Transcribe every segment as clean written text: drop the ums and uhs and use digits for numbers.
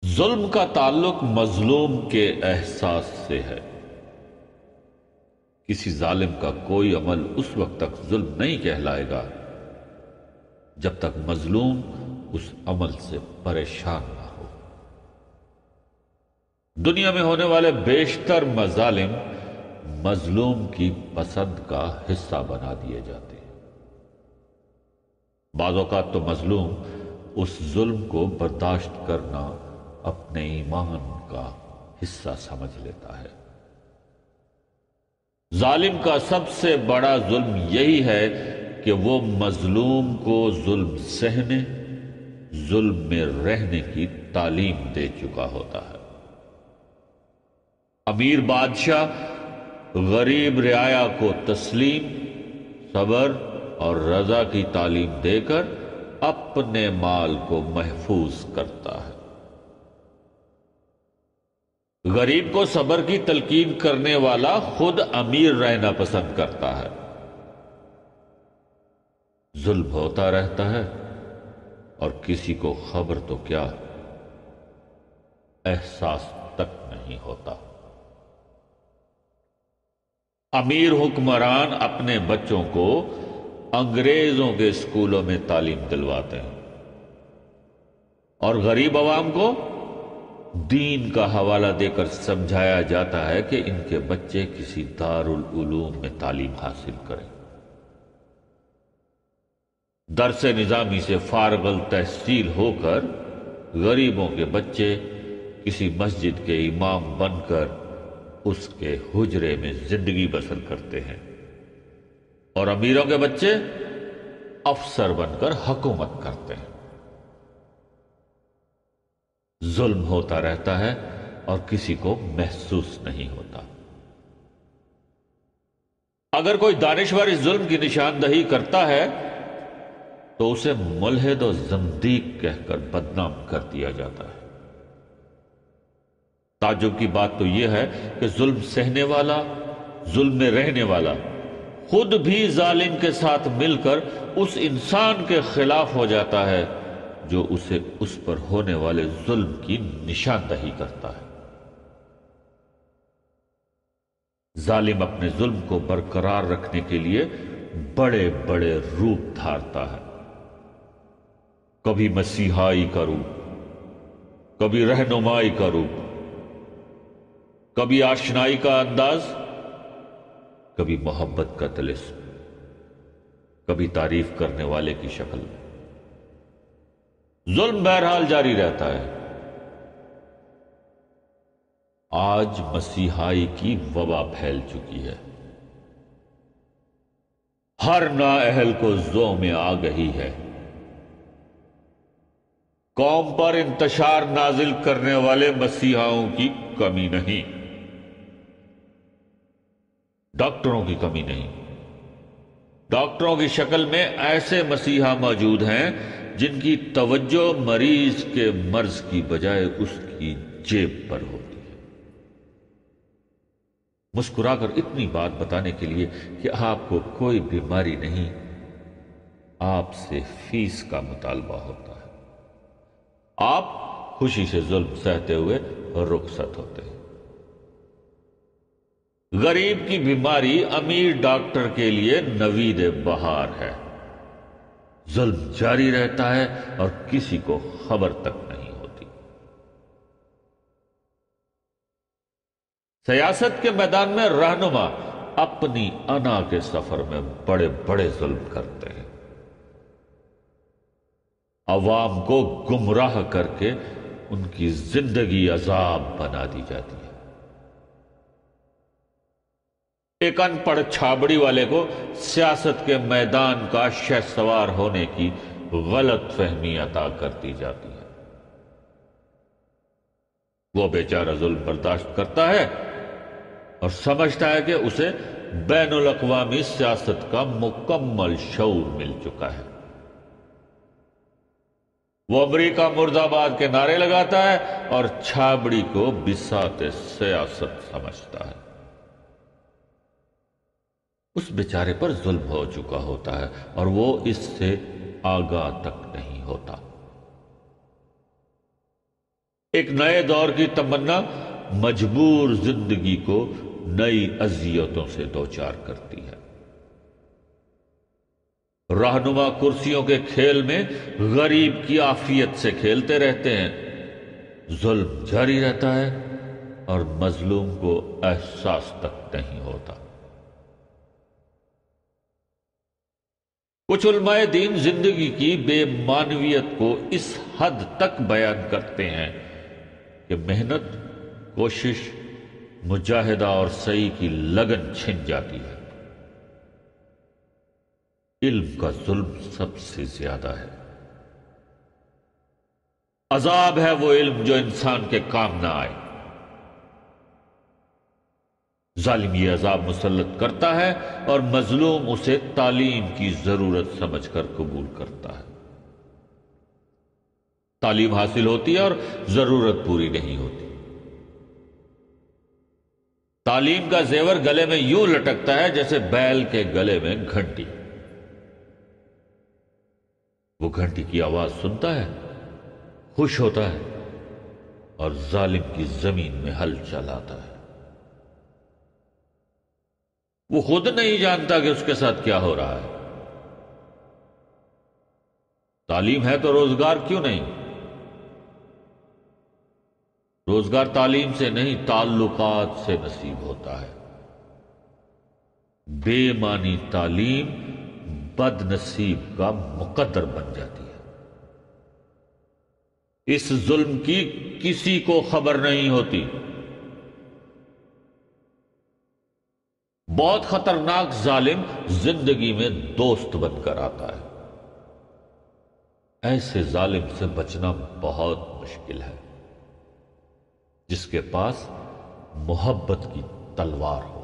ظلم کا تعلق مظلوم کے احساس سے ہے۔ کسی ظالم کا کوئی عمل اس وقت تک ظلم نہیں کہلائے گا جب تک مظلوم اس عمل سے پریشان نہ ہو۔ دنیا میں ہونے والے بیشتر مظالم مظلوم کی پسند کا حصہ بنا دیے جاتے ہیں۔ بعض اوقات تو مظلوم اس ظلم کو برداشت کرنا اپنے ایمان کا حصہ سمجھ لیتا ہے۔ ظالم کا سب سے بڑا ظلم یہی ہے کہ وہ مظلوم کو ظلم سہنے، ظلم میں رہنے کی تعلیم دے چکا ہوتا ہے۔ امیر بادشاہ غریب رعایا کو تسلیم، صبر اور رضا کی تعلیم دے کر اپنے مال کو محفوظ کرتا ہے۔ غریب کو صبر کی تلقین کرنے والا خود امیر رہنا پسند کرتا ہے۔ ظلم ہوتا رہتا ہے اور کسی کو خبر تو کیا، احساس تک نہیں ہوتا۔ امیر حکمران اپنے بچوں کو انگریزوں کے اسکولوں میں تعلیم دلواتے ہیں اور غریب عوام کو دین کا حوالہ دے کر سمجھایا جاتا ہے کہ ان کے بچے کسی دارالعلوم میں تعلیم حاصل کریں۔ درس نظامی سے فارغ التحصیل ہو کر غریبوں کے بچے کسی مسجد کے امام بن کر اس کے حجرے میں زندگی بسر کرتے ہیں، اور امیروں کے بچے افسر بن کر حکومت کرتے ہیں۔ ظلم ہوتا رہتا ہے اور کسی کو محسوس نہیں ہوتا۔ اگر کوئی دانشور اس ظلم کی نشاندہی کرتا ہے تو اسے ملحد و زندیق کہہ کر بدنام کر دیا جاتا ہے۔ تعجب کی بات تو یہ ہے کہ ظلم سہنے والا، ظلم میں رہنے والا خود بھی ظالم کے ساتھ مل کر اس انسان کے خلاف ہو جاتا ہے جو اسے اس پر ہونے والے ظلم کی نشاندہی کرتا ہے۔ ظالم اپنے ظلم کو برقرار رکھنے کے لیے بڑے بڑے روپ دھارتا ہے۔ کبھی مسیحائی کا روپ، کبھی رہنمائی کا روپ، کبھی آشنائی کا انداز، کبھی محبت کا طلسم، کبھی تعریف کرنے والے کی شکل۔ ظلم بہرحال جاری رہتا ہے۔ آج مسیحائی کی وبا پھیل چکی ہے۔ ہر نااہل کو زوم آگہی ہے۔ قوم پر انتشار نازل کرنے والے مسیحاؤں کی کمی نہیں، ڈاکٹروں کی کمی نہیں۔ ڈاکٹروں کی شکل میں ایسے مسیحا موجود ہیں جن کی توجہ مریض کے مرض کی بجائے اس کی جیب پر ہوتی ہے، مسکرا کر اتنی بات بتانے کے لیے کہ آپ کو کوئی بیماری نہیں، آپ سے فیس کا مطالبہ ہوتا ہے۔ آپ خوشی سے ظلم سہتے ہوئے رخصت ہوتے ہیں۔ غریب کی بیماری امیر ڈاکٹر کے لیے نوید بہار ہے۔ ظلم جاری رہتا ہے اور کسی کو خبر تک نہیں ہوتی۔ سیاست کے میدان میں رہنما اپنی انا کے سفر میں بڑے بڑے ظلم کرتے ہیں۔ عوام کو گمراہ کر کے ان کی زندگی عذاب بنا دی جاتی ہے۔ ایک ان پڑھ چھابڑی والے کو سیاست کے میدان کا شہسوار ہونے کی غلط فہمی عطا کر دی جاتی ہے۔ وہ بیچارہ ظلم برداشت کرتا ہے اور سمجھتا ہے کہ اسے بین الاقوامی سیاست کا مکمل شعور مل چکا ہے۔ وہ امریکہ مرد آباد کے نعرے لگاتا ہے اور چھابڑی کو بساط سیاست سمجھتا ہے۔ اس بیچارے پر ظلم ہو چکا ہوتا ہے اور وہ اس سے آگاہ تک نہیں ہوتا۔ ایک نئے دور کی تمنا مجبور زندگی کو نئی اذیتوں سے دوچار کرتی ہے۔ رہنما کرسیوں کے کھیل میں غریب کی عافیت سے کھیلتے رہتے ہیں، ظلم جاری رہتا ہے اور مظلوم کو احساس تک نہیں ہوتا۔ کچھ علماء دین زندگی کی بے معنویت کو اس حد تک بیان کرتے ہیں کہ محنت، کوشش، مجاہدہ اور سعی کی لگن چھن جاتی ہے۔ علم کا ظلم سب سے زیادہ ہے۔ عذاب ہے وہ علم جو انسان کے کام نہ آئے۔ ظالم یہ عذاب مسلط کرتا ہے اور مظلوم اسے تعلیم کی ضرورت سمجھ کر قبول کرتا ہے۔ تعلیم حاصل ہوتی ہے اور ضرورت پوری نہیں ہوتی۔ تعلیم کا زیور گلے میں یوں لٹکتا ہے جیسے بیل کے گلے میں گھنٹی۔ وہ گھنٹی کی آواز سنتا ہے، خوش ہوتا ہے اور ظالم کی زمین میں ہل چلاتا ہے۔ وہ خود نہیں جانتا کہ اس کے ساتھ کیا ہو رہا ہے۔ تعلیم ہے تو روزگار کیوں نہیں؟ روزگار تعلیم سے نہیں، تعلقات سے نصیب ہوتا ہے۔ بے معنی تعلیم بد نصیب کا مقدر بن جاتی ہے۔ اس ظلم کی کسی کو خبر نہیں ہوتی۔ بہت خطرناک ظالم زندگی میں دوست بن کر آتا ہے۔ ایسے ظالم سے بچنا بہت مشکل ہے جس کے پاس محبت کی تلوار ہو۔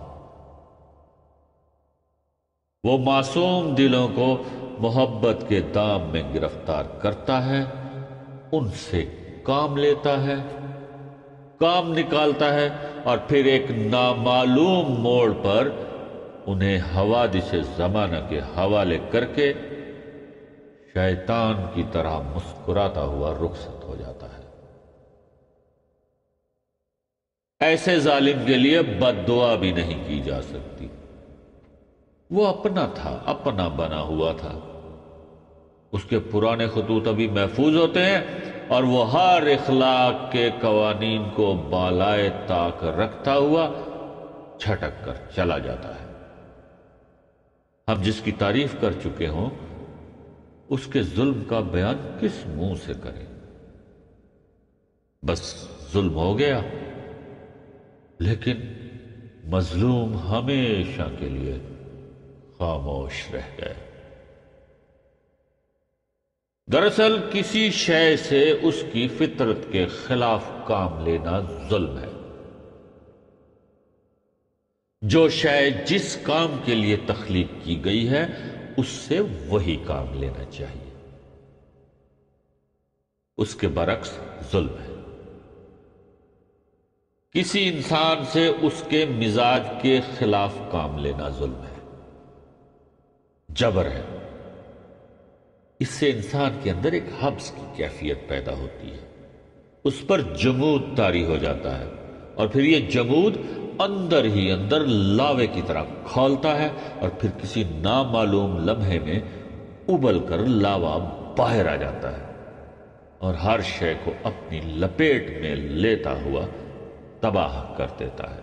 وہ معصوم دلوں کو محبت کے دام میں گرفتار کرتا ہے، ان سے کام لیتا ہے، کام نکالتا ہے اور پھر ایک نامعلوم موڑ پر انہیں حوادث زمانہ کے حوالے کر کے شیطان کی طرح مسکراتا ہوا رخصت ہو جاتا ہے۔ ایسے ظالم کے لیے بد دعا بھی نہیں کی جا سکتی۔ وہ اپنا تھا، اپنا بنا ہوا تھا۔ اس کے پرانے خطوط ابھی محفوظ ہوتے ہیں اور وہ ہر اخلاق کے قوانین کو بالائے طاق رکھتا ہوا چھٹک کر چلا جاتا ہے۔ ہم جس کی تعریف کر چکے ہوں اس کے ظلم کا بیان کس منہ سے کریں؟ بس ظلم ہو گیا، لیکن مظلوم ہمیشہ کے لیے خاموش رہ گئے۔ دراصل کسی شے سے اس کی فطرت کے خلاف کام لینا ظلم ہے۔ جو شے جس کام کے لیے تخلیق کی گئی ہے اس سے وہی کام لینا چاہیے، اس کے برعکس ظلم ہے۔ کسی انسان سے اس کے مزاج کے خلاف کام لینا ظلم ہے، جبر ہے۔ اس سے انسان کے اندر ایک حبس کی کیفیت پیدا ہوتی ہے، اس پر جمود طاری ہو جاتا ہے اور پھر یہ جمود اندر ہی اندر لاوے کی طرح کھولتا ہے اور پھر کسی نامعلوم لمحے میں ابل کر لاوا باہر آ جاتا ہے اور ہر شے کو اپنی لپیٹ میں لیتا ہوا تباہ کر دیتا ہے۔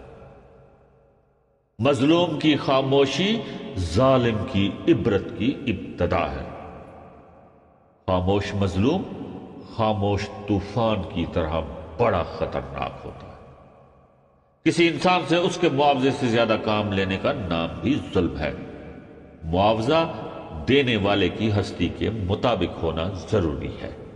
مظلوم کی خاموشی ظالم کی عبرت کی ابتدا ہے۔ خاموش مظلوم خاموش طوفان کی طرح بڑا خطرناک ہوتا ہے۔ کسی انسان سے اس کے معاوضے سے زیادہ کام لینے کا نام بھی ظلم ہے۔ معاوضہ دینے والے کی ہستی کے مطابق ہونا ضروری ہے۔